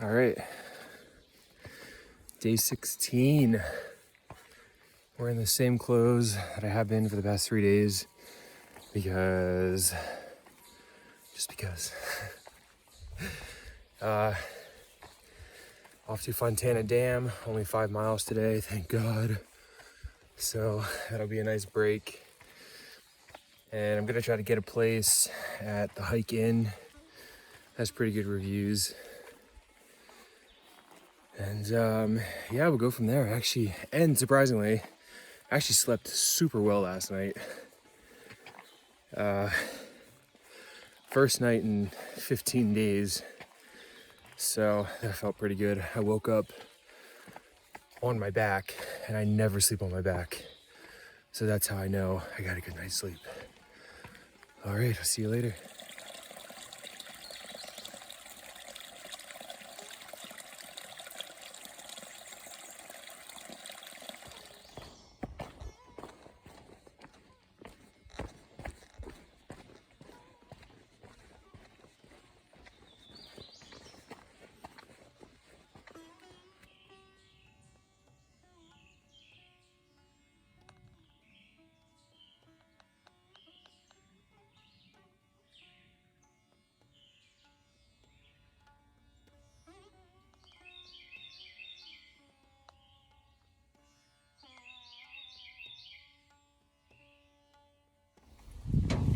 All right, day 16. We're in the same clothes that I have been for the past 3 days because, just because. Off to Fontana Dam, only 5 miles today, thank God. So that'll be a nice break. And I'm gonna try to get a place at the Hike Inn. Has pretty good reviews. And yeah, we'll go from there. And surprisingly, I actually slept super well last night. First night in 15 days. So that felt pretty good. I woke up on my back, and I never sleep on my back. So that's how I know I got a good night's sleep. All right, I'll see you later.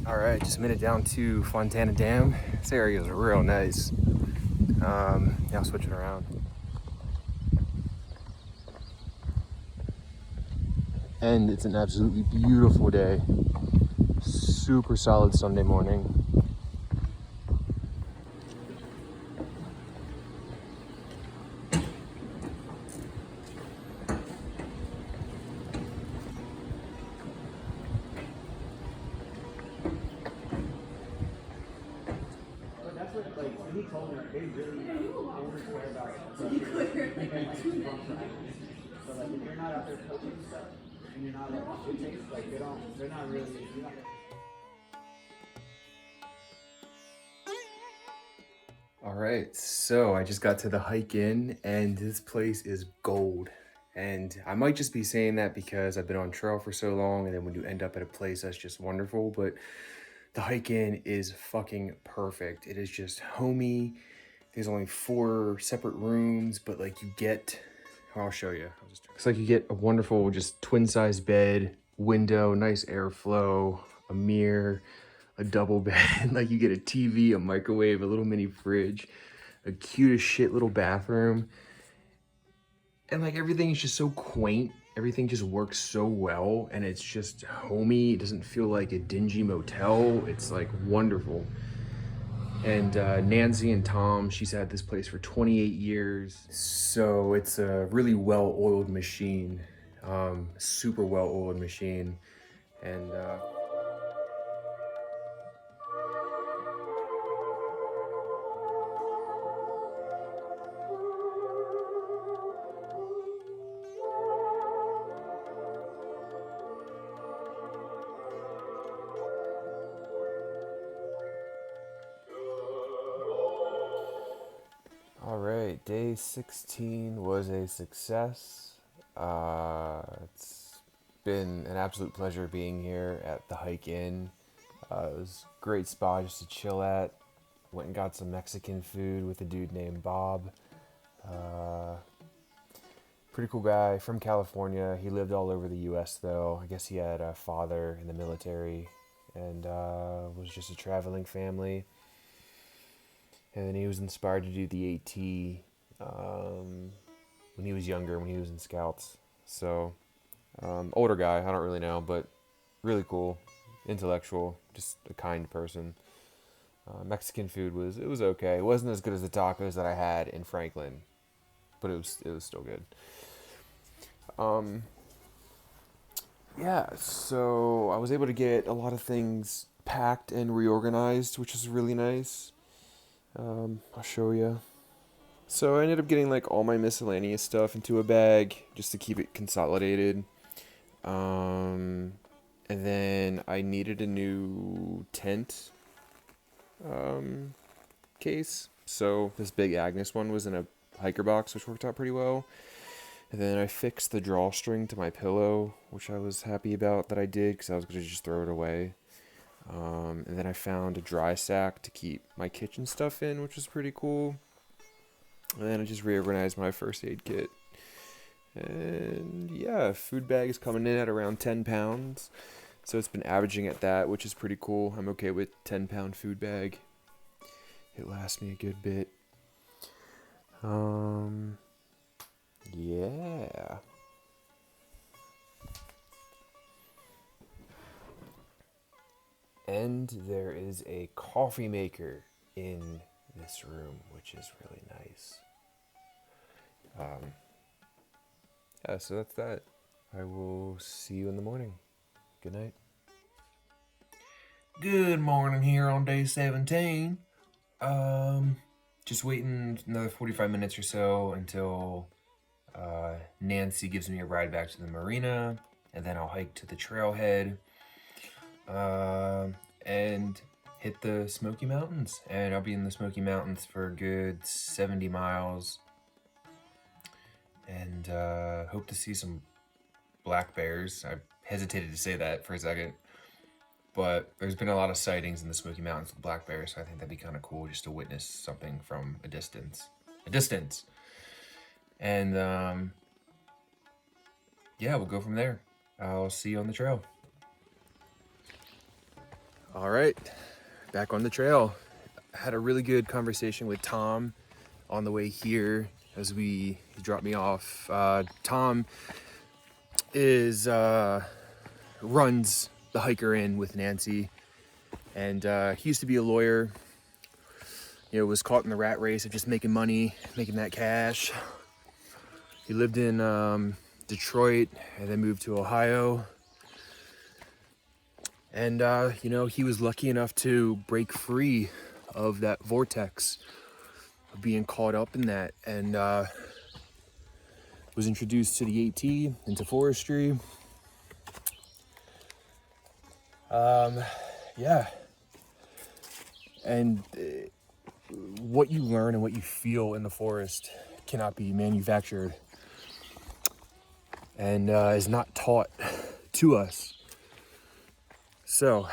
All right, just made it down to Fontana Dam. This area is real nice. Yeah, I'll switch it around. And it's an absolutely beautiful day. Super solid Sunday morning. He told me they really only care about so like if you're not out there coaching stuff and you're not like shooting, like they're not really All right, so I just got to the Hike Inn, and this place is gold. And I might just be saying that because I've been on trail for so long, and then when you end up at a place that's just wonderful, but the Hike Inn is fucking perfect. It is just homey. There's only 4 separate rooms, but like you get, I'll show you. It's like you get a wonderful just twin-sized bed, window, nice airflow, a mirror, a double bed. Like you get a TV, a microwave, a little mini fridge, a cute as shit little bathroom. And like everything is just so quaint. Everything just works so well, and it's just homey. It doesn't feel like a dingy motel. It's like wonderful. And Nancy and Tom, she's had this place for 28 years. So it's a really well-oiled machine, super well-oiled machine. And all right, day 16 was a success. It's been an absolute pleasure being here at the Hike Inn. It was a great spot just to chill at. Went and got some Mexican food with a dude named Bob. Pretty cool guy from California. He lived all over the U.S. though. I guess he had a father in the military and was just a traveling family. And then he was inspired to do the AT when he was younger, when he was in Scouts. So, older guy, I don't really know, but really cool, intellectual, just a kind person. Mexican food was okay. It wasn't as good as the tacos that I had in Franklin, but it was still good. Yeah, so I was able to get a lot of things packed and reorganized, which is really nice. I'll show you. So I ended up getting like all my miscellaneous stuff into a bag just to keep it consolidated. And then I needed a new tent case. So this big Agnes one was in a hiker box, which worked out pretty well. And then I fixed the drawstring to my pillow, which I was happy about that I did because I was going to just throw it away. And then I found a dry sack to keep my kitchen stuff in, which was pretty cool. And then I just reorganized my first aid kit. And yeah, food bag is coming in at around 10 pounds. So it's been averaging at that, which is pretty cool. I'm okay with 10-pound food bag. It lasts me a good bit. Yeah. And there is a coffee maker in this room, which is really nice. Yeah, so that's that. I will see you in the morning. Good night. Good morning here on day 17. Just waiting another 45 minutes or so until Nancy gives me a ride back to the marina, and then I'll hike to the trailhead and hit the Smoky Mountains. And I'll be in the Smoky Mountains for a good 70 miles. And hope to see some black bears. I hesitated to say that for a second, but there's been a lot of sightings in the Smoky Mountains with black bears, so I think that'd be kind of cool just to witness something from a distance. And yeah, we'll go from there. I'll see you on the trail. All right, back on the trail. I had a really good conversation with Tom on the way here as he dropped me off. Tom is runs the Hiker Inn with Nancy, and he used to be a lawyer. You know, was caught in the rat race of just making money, making that cash. He lived in Detroit and then moved to Ohio. And you know, he was lucky enough to break free of that vortex of being caught up in that, and was introduced to the AT, into forestry. Yeah. And what you learn and what you feel in the forest cannot be manufactured and is not taught to us. So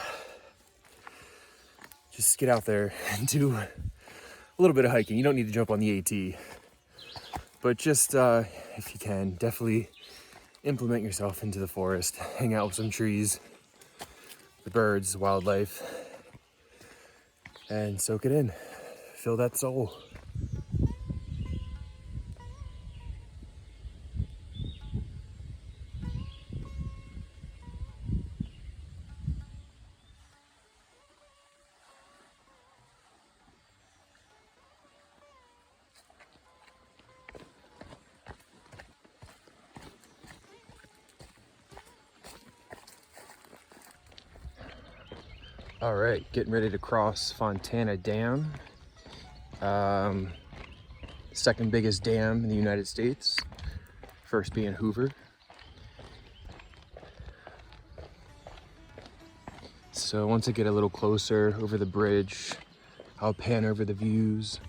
just get out there and do a little bit of hiking. You don't need to jump on the AT, but just if you can, definitely implement yourself into the forest, hang out with some trees, the birds, wildlife, and soak it in. Feel that soul. All right, getting ready to cross Fontana Dam. Second biggest dam in the United States, first being Hoover. So once I get a little closer over the bridge, I'll pan over the views.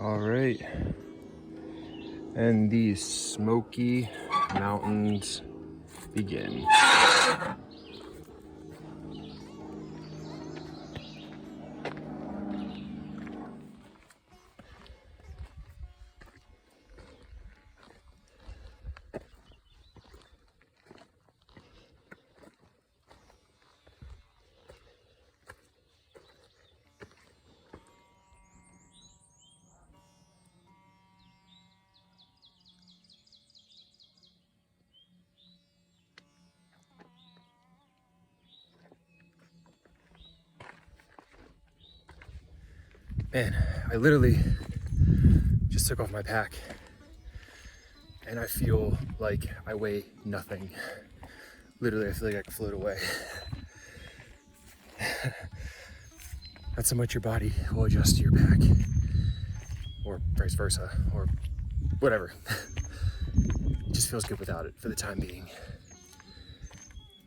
All right, and the Smoky Mountains begin. Man, I literally just took off my pack and I feel like I weigh nothing. Literally, I feel like I can float away. That's how much your body will adjust to your pack, or vice versa, or whatever. It just feels good without it for the time being.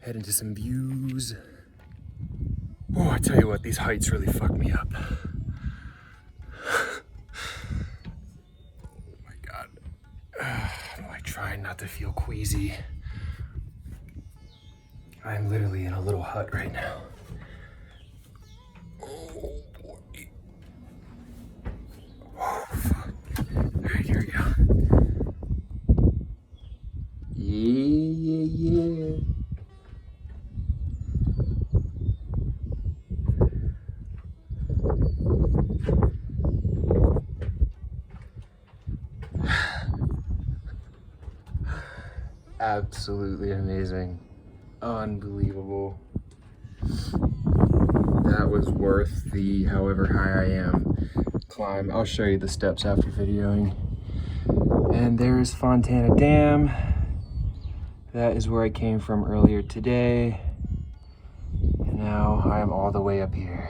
Head into some views. Oh, I tell you what, these heights really fuck me up. Oh my God. I try not to feel queasy. I'm literally in a little hut right now. Oh boy. Oh fuck. Alright, here we go. Yeah. Absolutely amazing. Unbelievable. That was worth the however high I am climb. I'll show you the steps after videoing. And there's Fontana Dam. That is where I came from earlier today. And now I am all the way up here.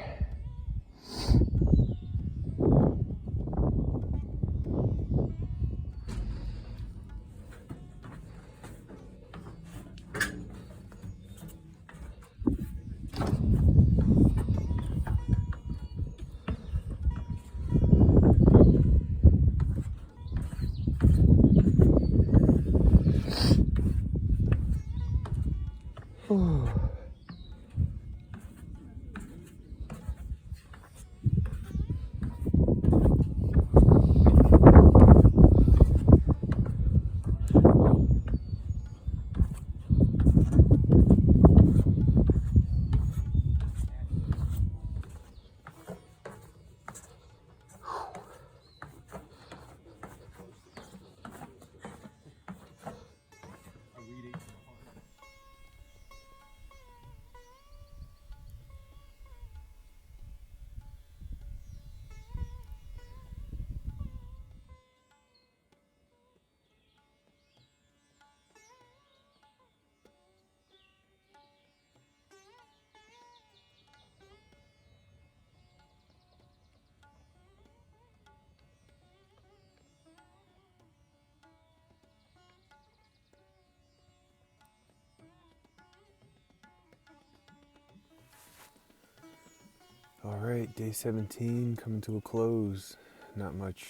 All right, day 17 coming to a close. Not much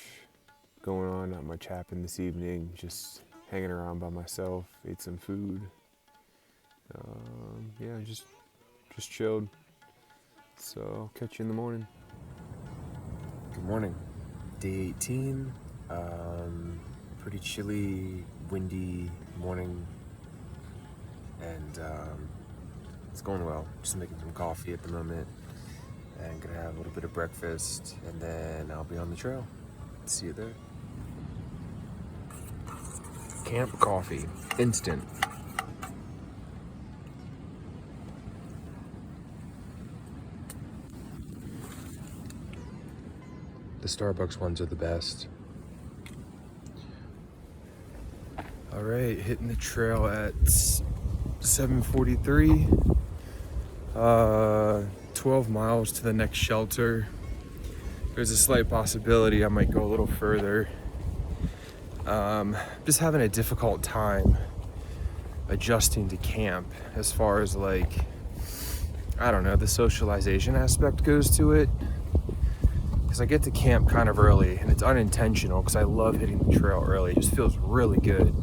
going on, not much happened this evening. Just hanging around by myself, ate some food. Yeah, just chilled. So I'll catch you in the morning. Good morning. Day 18. Pretty chilly, windy morning. And it's going well. Just making some coffee at the moment. And gonna have a little bit of breakfast, and then I'll be on the trail. See you there. Camp coffee, instant. The Starbucks ones are the best. All right, hitting the trail at 7:43. 12 miles to the next shelter. There's a slight possibility I might go a little further. Just having a difficult time adjusting to camp as far as like, I don't know, the socialization aspect goes to it. Because I get to camp kind of early, and it's unintentional because I love hitting the trail early. It just feels really good.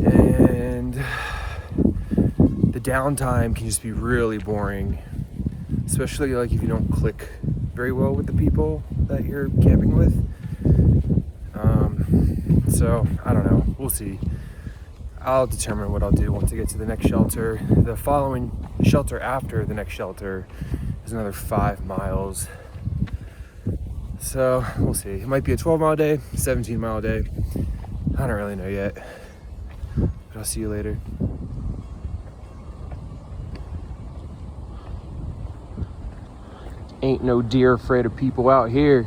And the downtime can just be really boring, especially like if you don't click very well with the people that you're camping with. So I don't know, we'll see. I'll determine what I'll do once I get to the next shelter. The following shelter after the next shelter is another 5 miles. So we'll see. It might be a 12-mile day, 17-mile day. I don't really know yet. But I'll see you later. Ain't no deer afraid of people out here.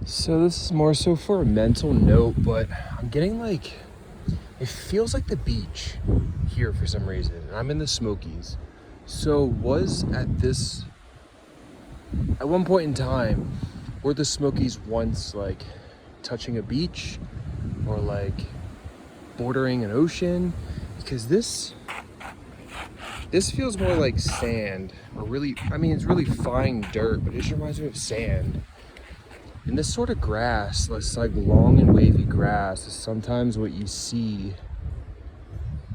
So this is more so for a mental note, but I'm getting like, it feels like the beach here for some reason. And I'm in the Smokies. So at one point in time, were the Smokies once like touching a beach or like bordering an ocean? Because this feels more like sand, or really, I mean, it's really fine dirt, but it just reminds me of sand. And this sort of grass, this like long and wavy grass, is sometimes what you see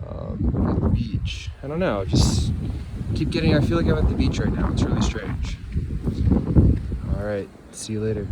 at the beach. I don't know, just keep getting, I feel like I'm at the beach right now. It's really strange. All right, see you later.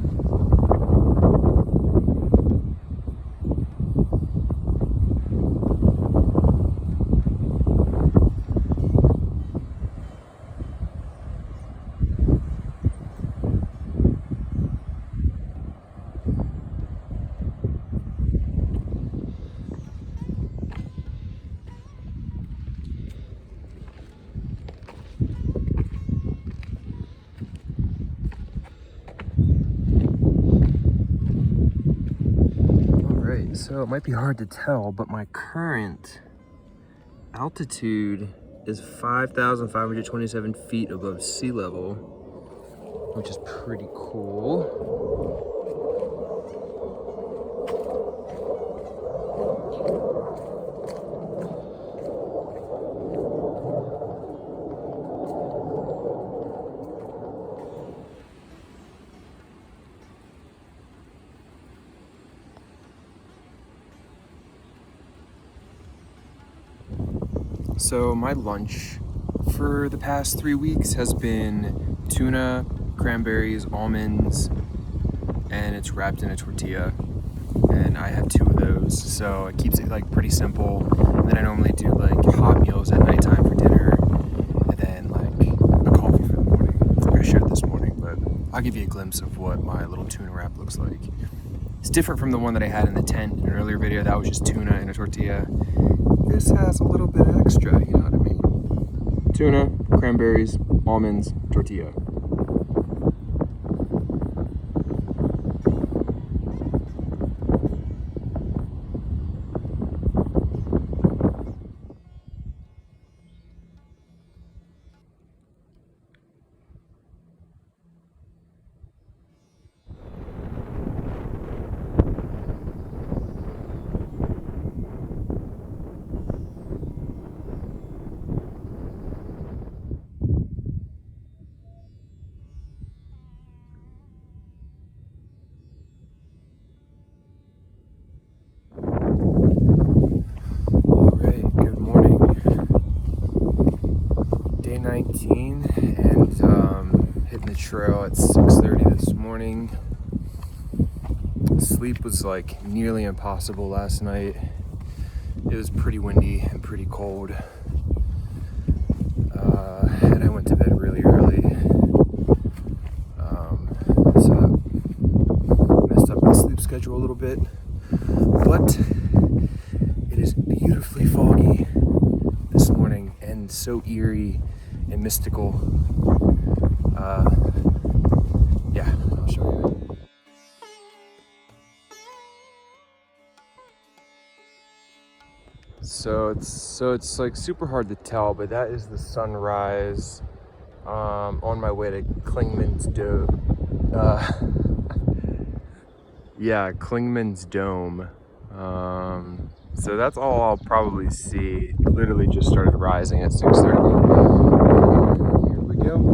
So it might be hard to tell, but my current altitude is 5,527 feet above sea level, which is pretty cool. So my lunch for the past 3 weeks has been tuna, cranberries, almonds, and it's wrapped in a tortilla. And I have 2 of those, so it keeps it like pretty simple. And then I normally do like hot meals at nighttime for dinner, and then like a coffee for the morning. Like I shared this morning, but I'll give you a glimpse of what my little tuna wrap looks like. It's different from the one that I had in the tent in an earlier video. That was just tuna and a tortilla. This has a little bit extra, you know what I mean? Tuna, cranberries, almonds, tortilla. Day 19 and hitting the trail at 6:30 this morning. Sleep was like nearly impossible last night. It was pretty windy and pretty cold. And I went to bed really early. schedule a little bit, but it is beautifully foggy this morning and so eerie and mystical. Yeah, I'll show you. So it's like super hard to tell, but that is the sunrise on my way to Klingman's Dome. Yeah, Klingman's Dome. So that's all I'll probably see. Literally just started rising at 6:30. Here we go.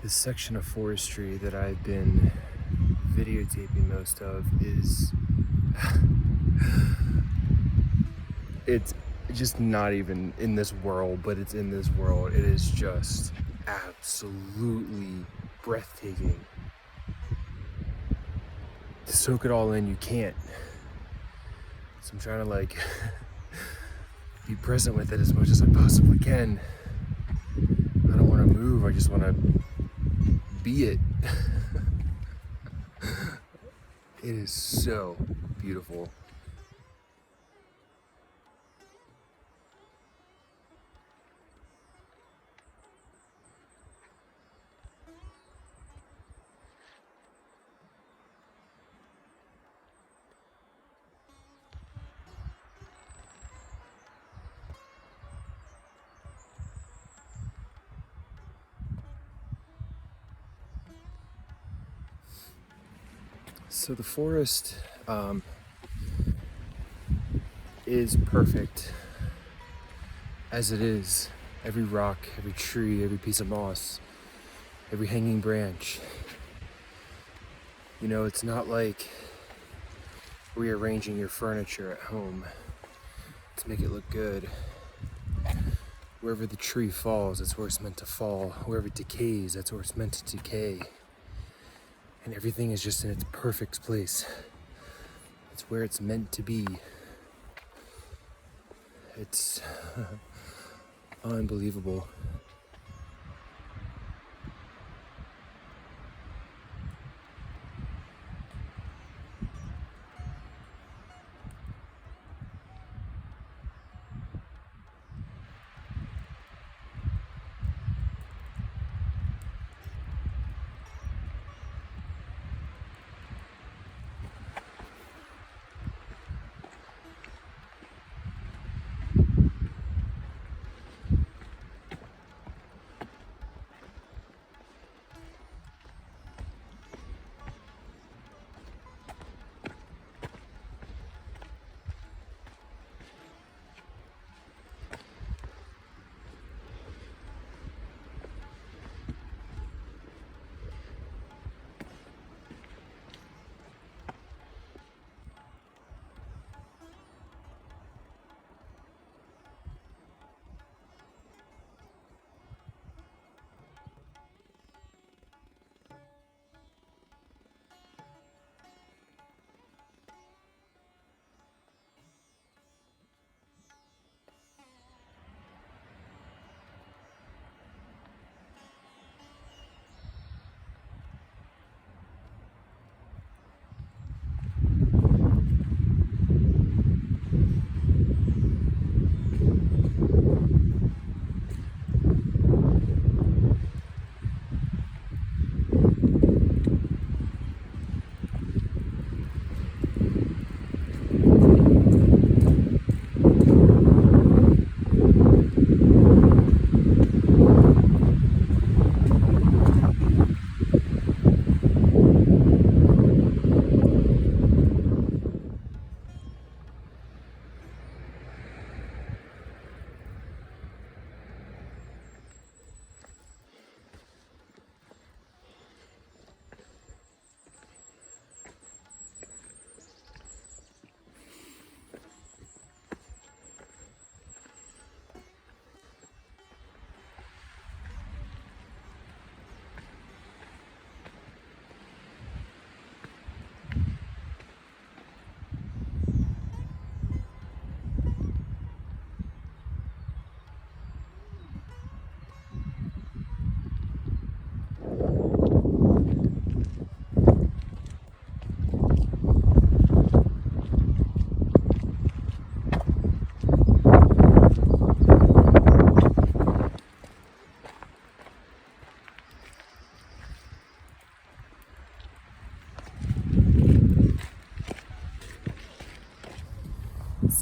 This section of forestry that I've been videotaping most of is it's just not even in this world, but it's in this world. It is just absolutely breathtaking. To soak it all in, you can't. So I'm trying to like be present with it as much as I possibly can. I don't want to move, I just want to be it. It is so beautiful. So the forest is perfect as it is. Every rock, every tree, every piece of moss, every hanging branch. You know, it's not like rearranging your furniture at home to make it look good. Wherever the tree falls, that's where it's meant to fall. Wherever it decays, that's where it's meant to decay. And everything is just in its perfect place. It's where it's meant to be. It's unbelievable.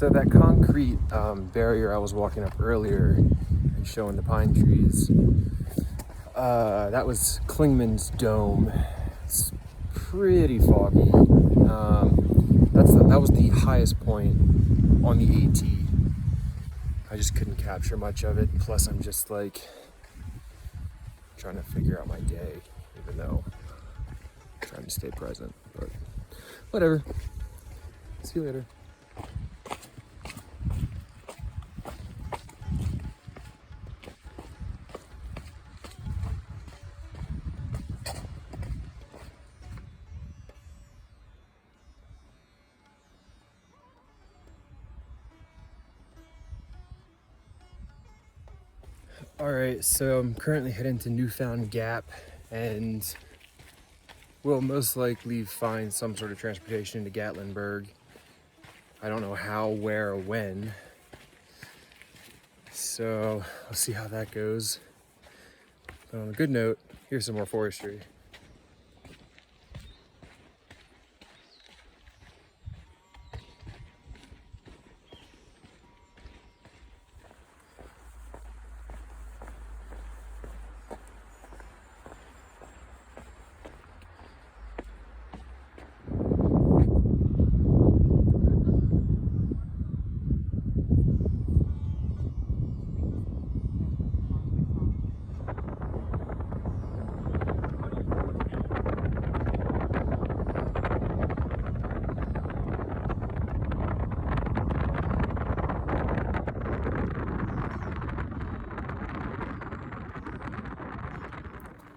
So that concrete barrier I was walking up earlier and showing the pine trees, that was Klingman's Dome. It's pretty foggy. That was the highest point on the AT. I just couldn't capture much of it. Plus, I'm just like trying to figure out my day, even though I'm trying to stay present. But whatever. See you later. All right, so I'm currently heading to Newfound Gap and will most likely find some sort of transportation to Gatlinburg. I don't know how, where, or when. So I'll see how that goes. But on a good note, here's some more forestry.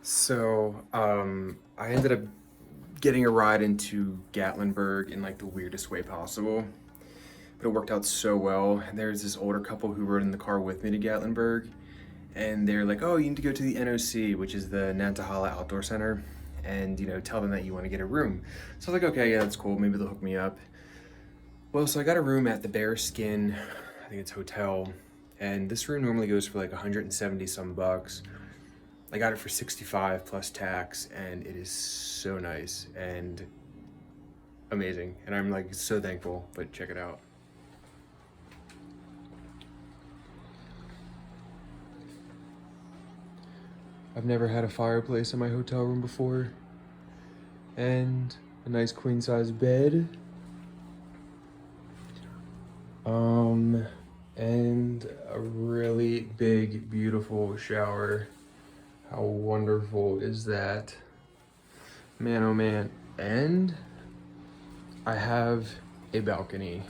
So I ended up getting a ride into Gatlinburg in like the weirdest way possible, but it worked out so well. There's this older couple who rode in the car with me to Gatlinburg, and they're like, "Oh, you need to go to the NOC, which is the Nantahala Outdoor Center, and tell them that you want to get a room." So I was like, "Okay, yeah, that's cool. Maybe they'll hook me up." Well, so I got a room at the Bear Skin, I think it's hotel, and this room normally goes for like 170 some bucks. I got it for 65 plus tax, and it is so nice and amazing, and I'm like so thankful. But check it out. I've never had a fireplace in my hotel room before, and a nice queen size bed, and a really big beautiful shower. How wonderful is that? Man, oh man. And I have a balcony.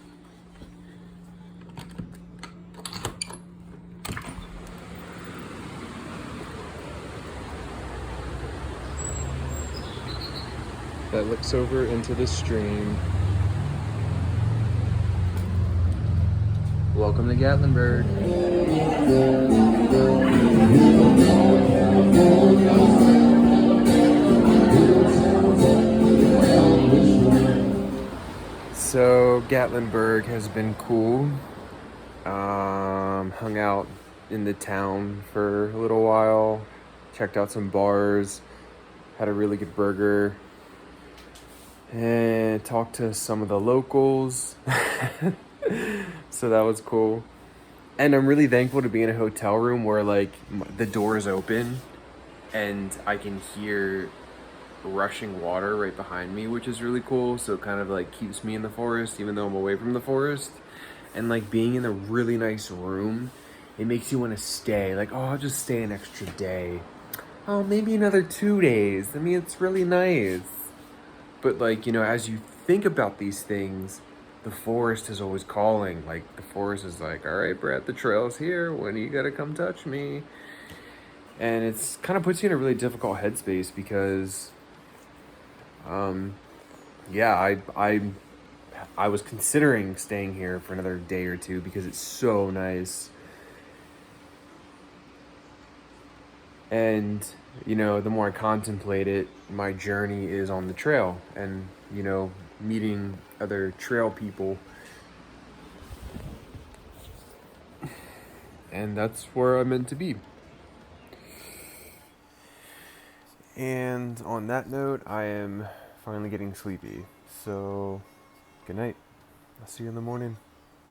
That looks over into the stream. Welcome to Gatlinburg. So Gatlinburg has been cool. Hung out in the town for a little while, checked out some bars, had a really good burger, and talked to some of the locals. So that was cool. And I'm really thankful to be in a hotel room where like the door is open and I can hear rushing water right behind me, which is really cool. So it kind of like keeps me in the forest even though I'm away from the forest. And like being in a really nice room, it makes you want to stay. Like, oh, I'll just stay an extra day. Oh, maybe another 2 days. I mean, it's really nice. But like, as you think about these things, the forest is always calling. Like the forest is like, all right, Brett, the trail's here. When are you gonna come touch me? And it's kind of puts you in a really difficult headspace because, yeah, I was considering staying here for another day or two because it's so nice. And, the more I contemplate it, my journey is on the trail and, meeting other trail people. And that's where I'm meant to be. And on that note, I am finally getting sleepy. So, good night. I'll see you in the morning.